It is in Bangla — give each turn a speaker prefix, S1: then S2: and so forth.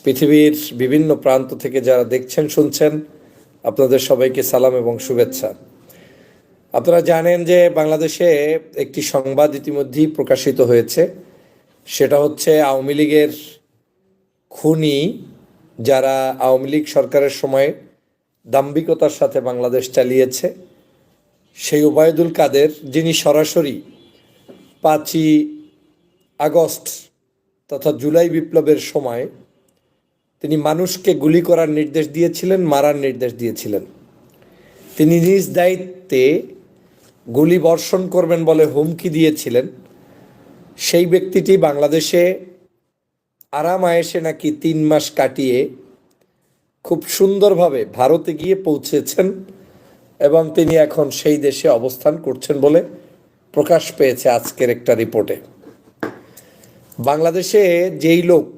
S1: পৃথিবীর বিভিন্ন প্রান্ত থেকে যারা দেখছেন শুনছেন, আপনাদের সবাইকে সালাম এবং শুভেচ্ছা। আপনারা জানেন যে বাংলাদেশে একটি সংবাদ ইতিমধ্যেই প্রকাশিত হয়েছে। সেটা হচ্ছে আওয়ামী লীগের খুনি, যারা আওয়ামী লীগ সরকারের সময় দাম্ভিকতার সাথে বাংলাদেশ চালিয়েছে, সেই ওবায়দুল কাদের, যিনি সরাসরি 5ই আগস্ট তথা জুলাই বিপ্লবের সময় তিনি মানুষকে গুলি করার নির্দেশ দিয়েছিলেন, মারার নির্দেশ দিয়েছিলেন। তিনি নিজ দায়িত্বে গুলি বর্ষণ করবেন বলে হুমকি দিয়েছিলেন। সেই ব্যক্তিটি বাংলাদেশে আরাম আয়েশে নাকি 3 মাস কাটিয়ে খুব সুন্দরভাবে ভারতে গিয়ে পৌঁছেছেন এবং তিনি এখন সেই দেশে অবস্থান করছেন বলে প্রকাশ পেয়েছে আজকের একটা রিপোর্টে। বাংলাদেশে যেই লোক